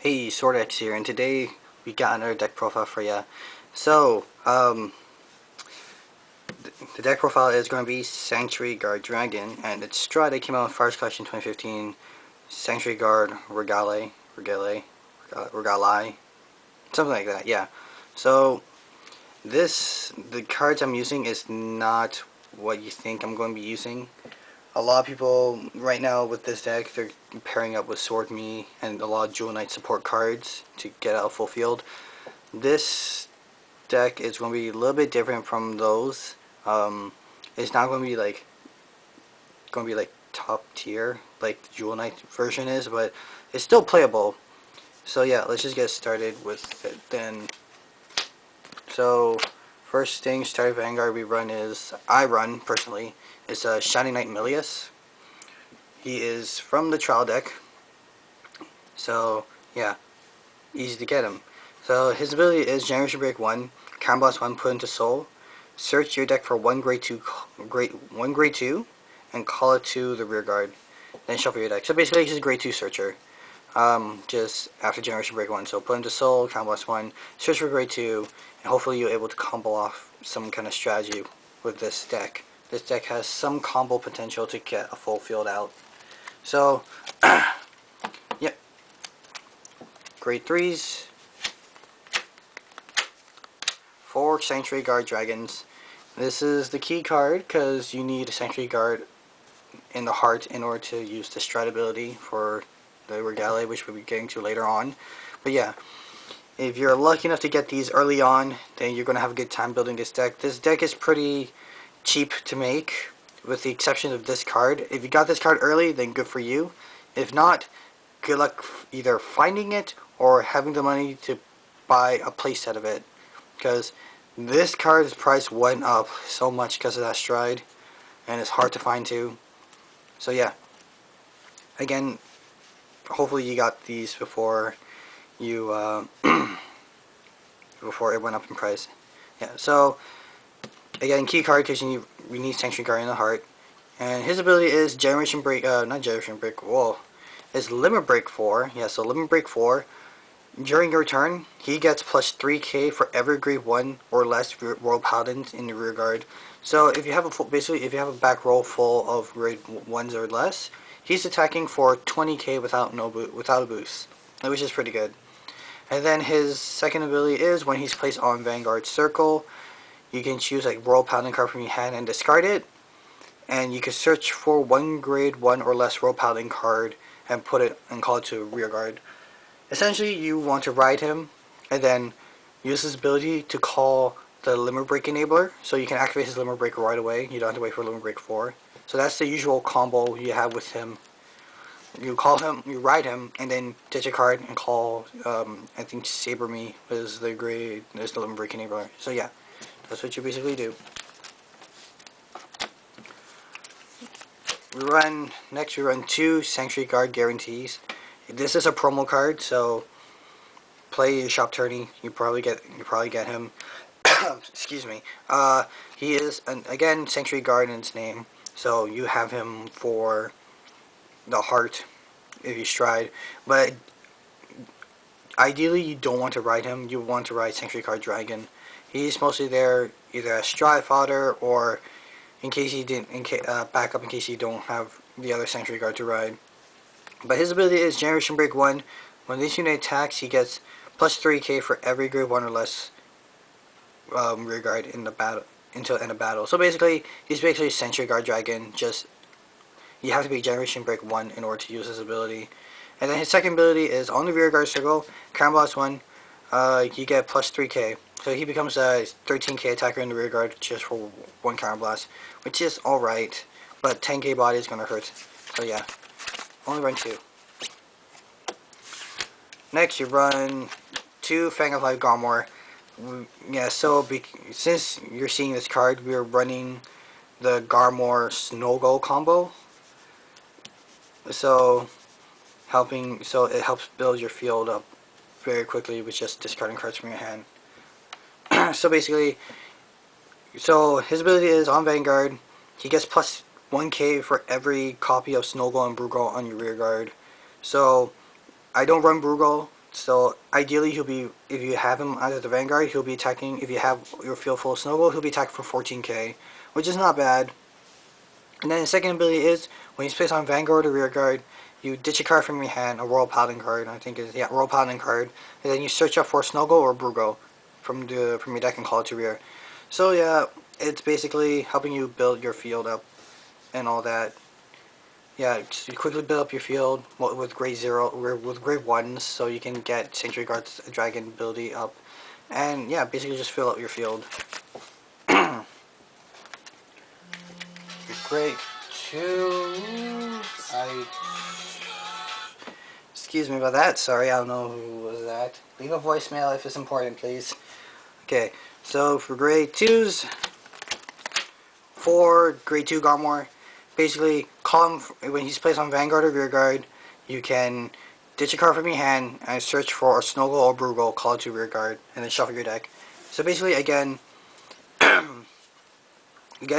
Hey, Sordex here, and today we got another deck profile for ya. So, the deck profile is going to be Sanctuary Guard Dragon, and its Stride came out in Fires Collection 2015. Sanctuary Guard Regalie, something like that. Yeah. So, the cards I'm using is not what you think I'm going to be using. A lot of people right now with this deck, they're pairing up with Sword Me and a lot of Jewel Knight support cards to get out full field. This deck is going to be a little bit different from those. It's not going to be like top tier like the Jewel Knight version is, but it's still playable. So yeah, let's just get started with it then. So first thing, Starlight Vanguard I run personally, is Shining Knight Millius. He is from the trial deck, so yeah, easy to get him. So his ability is Generation Break 1, Combos 1, put into Soul, search your deck for one grade 2, and call it to the rear guard, then shuffle your deck. So basically he's a grade 2 searcher, just after Generation Break 1. So put into Soul, Combos 1, search for grade 2, and hopefully you're able to combo off some kind of strategy with this deck. This deck has some combo potential to get a full field out. So, yep. Grade 3s. 4 Sanctuary Guard Dragons. This is the key card because you need a Sanctuary Guard in the heart in order to use the Stride ability for the Regalie, which we'll be getting to later on. But yeah, if you're lucky enough to get these early on, then you're going to have a good time building this deck. This deck is pretty cheap to make, with the exception of this card. If you got this card early, then good for you. If not, good luck either finding it or having the money to buy a playset of it, because this card's price went up so much because of that Stride, and it's hard to find too. So yeah, again, hopefully you got these before you before it went up in price. Yeah, so again, key card because we need Sanctuary Guard in the heart. And his ability is Generation Break, not Generation Break, whoa. Is Limit Break 4. Yeah, so Limit Break 4. During your turn, he gets plus 3k for every grade 1 or less Royal Paladins in the rear guard. So if you have basically if you have a back row full of grade 1s or less, he's attacking for 20k without a boost, which is pretty good. And then his second ability is when he's placed on Vanguard Circle, you can choose like Royal Paladin card from your hand and discard it, and you can search for one grade 1 or less Royal Paladin card and put it and call it to rear guard. Essentially, you want to ride him and then use his ability to call the Limit Break enabler, so you can activate his Limit Break right away. You don't have to wait for Limit Break 4. So that's the usual combo you have with him. You call him, you ride him, and then ditch a card and call. I think Sabremy is the Limit Break enabler. So yeah, that's what you basically do. Next we run 2 Sanctuary Guard Guarantees. This is a promo card, so play your shop tourney. You probably get him. Excuse me. He is again Sanctuary Guard in his name, so you have him for the heart if you stride. But ideally, you don't want to ride him. You want to ride Sanctuary Guard Dragon. He's mostly there either as stride fodder or in case he didn't, backup in case you don't have the other Sanctuary Guard to ride. But his ability is Generation Break 1. When this unit attacks, he gets plus 3k for every grade 1 or less rear guard in the battle until end of battle. So basically, he's basically a Sanctuary Guard Dragon. Just you have to be Generation Break 1 in order to use his ability. And then his second ability is on the rear guard circle, Combos 1. You get plus 3k. So he becomes a 13k attacker in the rear guard just for 1 counter blast, which is alright, but 10k body is gonna hurt. So yeah. Only run 2. Next, you run 2 Fang of Life Garmore. Yeah, so since you're seeing this card, we are running the Garmore Snogal combo. So it helps build your field up very quickly with just discarding cards from your hand. So basically, his ability is on Vanguard. He gets plus 1k for every copy of Snogal and Brugal on your rear guard. So I don't run Brugal So ideally he'll be, if you have him as the Vanguard, he'll be attacking, if you have your field full of Snogal, he'll be attacking for 14k, which is not bad. And then the second ability is, when he's placed on Vanguard or Rear Guard, you ditch a card from your hand, a Royal Paladin card, I think is, yeah, Royal Paladin card, and then you search up for Snogal or Brugo from your deck and call it to rear. So yeah, it's basically helping you build your field up and all that. Yeah, just you quickly build up your field with grade 0, with grade 1s, so you can get Sanctuary Guard's Dragon ability up. And yeah, basically just fill up your field. Grade 2, excuse me about that, sorry, I don't know who was that. Leave a voicemail if it's important, please. Okay, so for grade 2s, for grade 2 Garmore, basically call him when he's placed on Vanguard or Rear Guard. You can ditch a card from your hand and search for a Snogal or Brugal, call it to Rear Guard, and then shuffle your deck. So basically, again,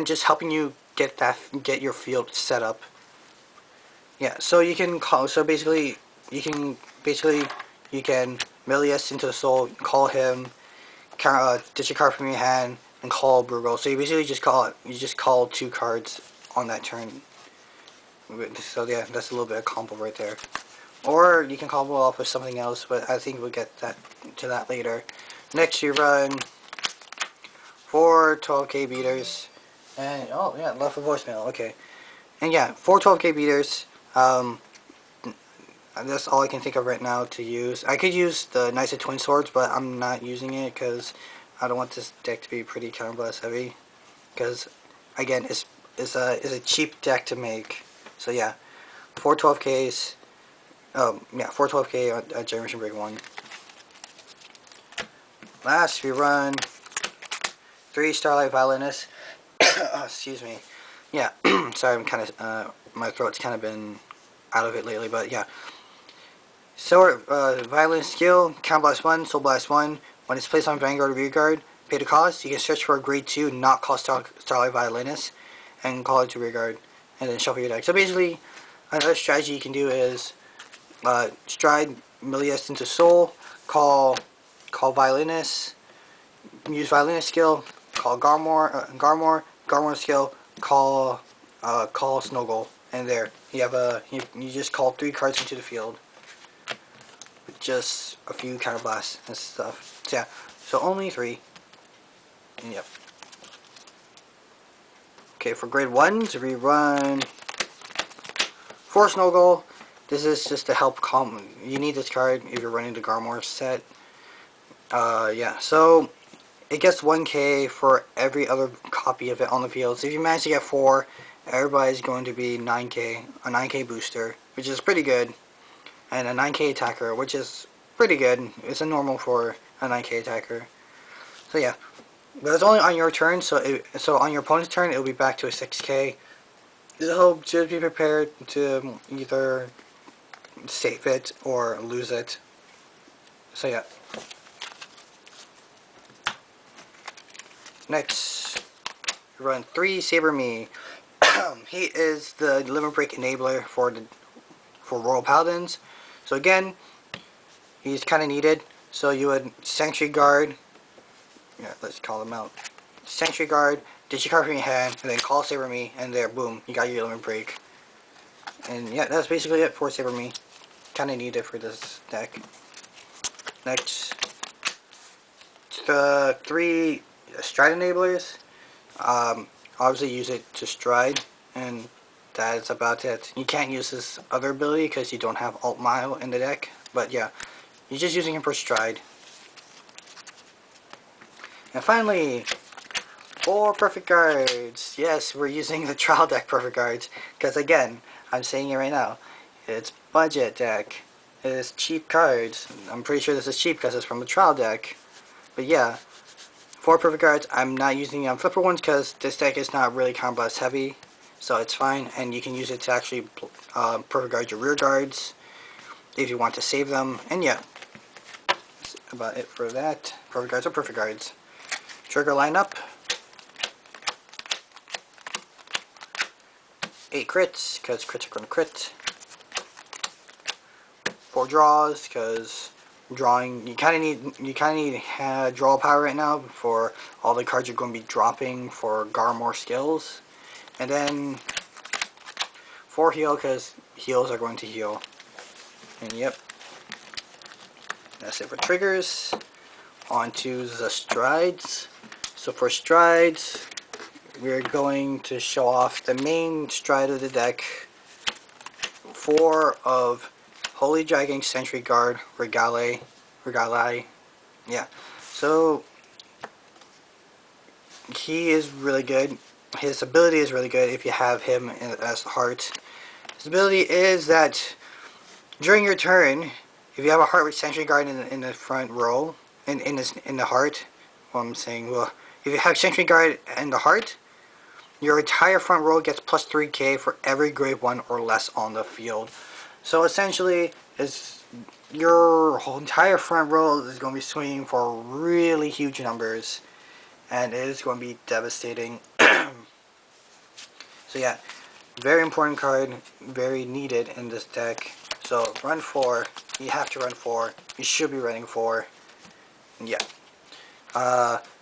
just helping you get your field set up. Yeah, so you can call. So basically, you can Millius into the soul, call him, ditch a card from your hand, and call Brugal. So you basically just call 2 cards on that turn. So yeah, that's a little bit of combo right there. Or you can combo off with something else, but I think we'll get to that later. Next you run 4 12k beaters, and oh yeah, left a voicemail. Okay, and yeah, 4 12k beaters. That's all I can think of right now to use. I could use the Knights of Twin Swords, but I'm not using it because I don't want this deck to be pretty counterblast heavy. Because again, it's a cheap deck to make. So yeah, 4 12ks. Yeah, 4 12k on Generation Break 1. Last we run 3 Starlight Violinist. Oh, excuse me. Yeah, sorry, I'm kind of my throat's kind of been out of it lately, but yeah. So, Violin skill, Count Blast 1, Soul Blast 1. When it's placed on Vanguard or Rear Guard, pay the cost. You can search for a grade 2, not call Starlight Violinist, and call it to Rear Guard, and then shuffle your deck. So basically, another strategy you can do is stride Millius into Soul, call Violinist, use Violinist skill, call Garmore skill, call Snogal, and there you have you just call 3 cards into the field. Just a few counterblasts and stuff. So yeah, so only 3. And yep. Okay, for grade 1s, we run 4 Snogal. This is just to help calm. You need this card if you're running the Garmore set. Yeah, so it gets 1k for every other copy of it on the field. So if you manage to get 4, everybody's going to be 9k, a 9k booster, which is pretty good. And a 9k attacker, which is pretty good. It's a normal for a 9k attacker. So yeah, but it's only on your turn. So on your opponent's turn, it'll be back to a 6k. So just be prepared to either save it or lose it. So yeah. Next, run 3 Sabremy. He is the limit break enabler for Royal Paladins. So again, he's kind of needed. So you would Sanctuary Guard. Yeah, let's call them out. Sanctuary Guard, ditch your card from your hand, and then call Sabremy, and there, boom, you got your limit break. And yeah, that's basically it for Sabremy. Kind of needed for this deck. Next, the 3 Stride enablers. Obviously use it to stride, and that is about it. You can't use this other ability because you don't have Alt Mile in the deck, but yeah, you're just using him for stride. And finally, 4 perfect cards. Yes, we're using the trial deck perfect cards, because again, I'm saying it right now, it's budget deck. It is cheap cards. I'm pretty sure this is cheap because it's from the trial deck. But yeah, 4 perfect cards. I'm not using flipper ones because this deck is not really combo blast heavy, so it's fine, and you can use it to actually perfect guard your rear guards if you want to save them. And yeah, that's about it for that. Perfect guards are perfect guards. Trigger lineup: 8 crits because crits are going to crit. 4 draws because drawing. You kind of need draw power right now for all the cards you're going to be dropping for Garmore skills, and then 4 heal because heals are going to heal. And yep, that's it for triggers. On to the strides. So for strides, we're going to show off the main stride of the deck. 4 of Holy Dragon, Sentry Guard, Regalie. Yeah. So he is really good. His ability is really good if you have him as the heart. His ability is that during your turn, if you have a heart with Sentry Guard in the front row, in the heart, well, I'm saying, well, if you have Sentry Guard in the heart, your entire front row gets plus 3k for every grade 1 or less on the field. So essentially, your whole entire front row is going to be swinging for really huge numbers, and it is going to be devastating. So yeah, very important card, very needed in this deck. So run 4, you have to run 4, you should be running 4, yeah.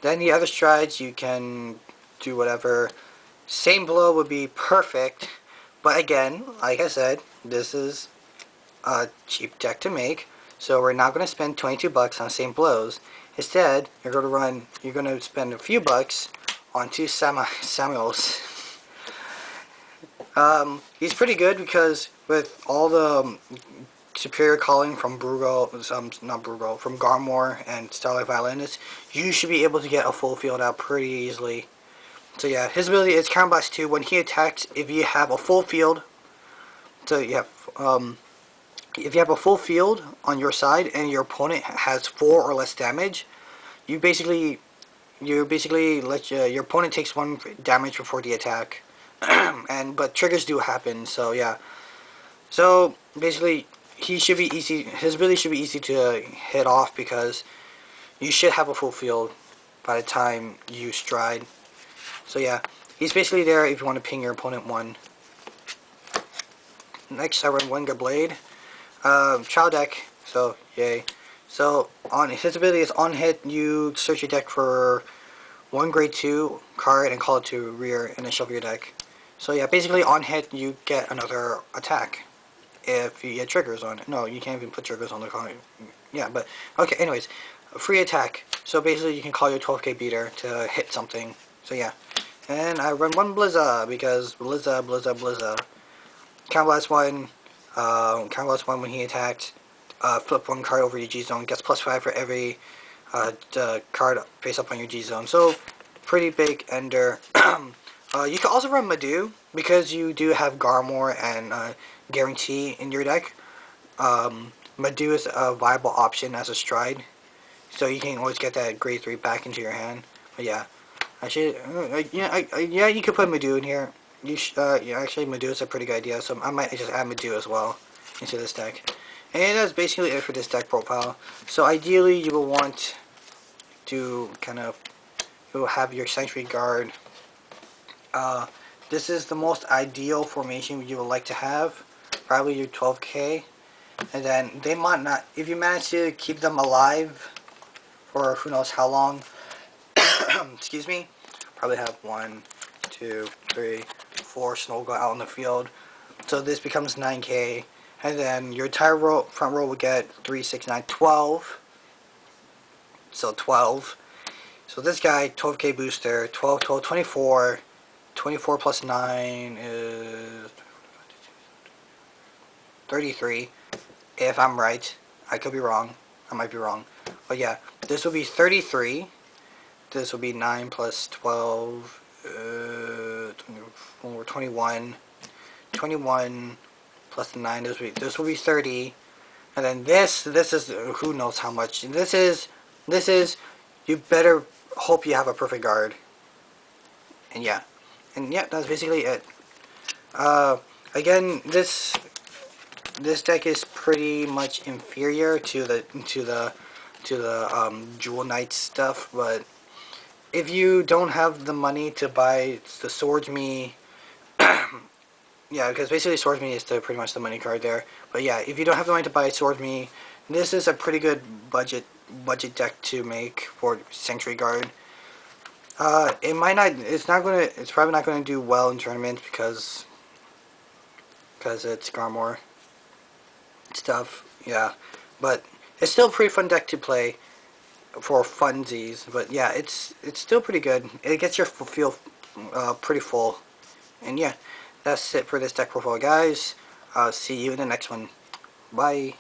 Then the other strides, you can do whatever. Same blow would be perfect, but again, like I said, this is a cheap deck to make, so we're not going to spend 22 bucks on same blows. Instead, you're going to spend a few bucks on 2 Samuels. He's pretty good because with all the superior calling from from Garmore and Starlight Violinist, you should be able to get a full field out pretty easily. So yeah, his ability is Counterblast 2. When he attacks, if you have a full field, so you have, if you have a full field on your side and your opponent has 4 or less damage, you basically let your opponent takes 1 damage before the attack. But triggers do happen, so yeah. So basically, he should be easy. His ability should be easy to hit off because you should have a full field by the time you stride. So yeah, he's basically there if you want to ping your opponent 1. Next, I run 1 Gablade. Child deck, so yay. So on his ability is on hit, you search your deck for 1 grade 2 card and call it to rear and then shuffle your deck. So yeah, basically on hit you get another attack if you get triggers on it. No, you can't even put triggers on the card. Yeah, but okay. Anyways, a free attack. So basically you can call your 12k beater to hit something. So yeah, and I run 1 Blizza because Blizza. Counterblast 1. Counterblast 1 when he attacks. Flip 1 card over your G zone. Gets plus 5 for every card face up on your G zone. So pretty big ender. You can also run Madew because you do have Garmore and Guarantee in your deck. Madew is a viable option as a stride, so you can always get that grade 3 back into your hand. But yeah, actually, yeah, you could put Madew in here. Yeah, actually, Madew is a pretty good idea, so I might just add Madew as well into this deck. And that's basically it for this deck profile. So ideally, you will want to you will have your Sentry Guard. This is the most ideal formation you would like to have, probably your 12k, and then they might not, if you manage to keep them alive for who knows how long, excuse me, probably have 1, 2, 3, 4 Snogal out on the field, so this becomes 9k, and then your entire front row will get 3, 6, 9, 12, so 12, so this guy, 12k booster, 12, 12, 24, 24 plus 9 is 33, if I'm right. I could be wrong. I might be wrong. But yeah, this will be 33. This will be 9 plus 12, 24, 21. 21 plus 9, this will be 30. And then this is who knows how much. This is, you better hope you have a perfect guard. And yeah. And yeah, that's basically it. Again, this deck is pretty much inferior to the Jewel Knight stuff, but if you don't have the money to buy the Swords Me, yeah, because basically Swords Me is pretty much the money card there. But yeah, if you don't have the money to buy Swords Me, This is a pretty good budget deck to make for Sanctuary Guard. It might not. It's probably not gonna do well in tournaments because it's Garmore stuff. Yeah, but it's still a pretty fun deck to play for funsies. But yeah, it's still pretty good. It gets your field pretty full. And yeah, that's it for this deck profile, guys. See you in the next one. Bye.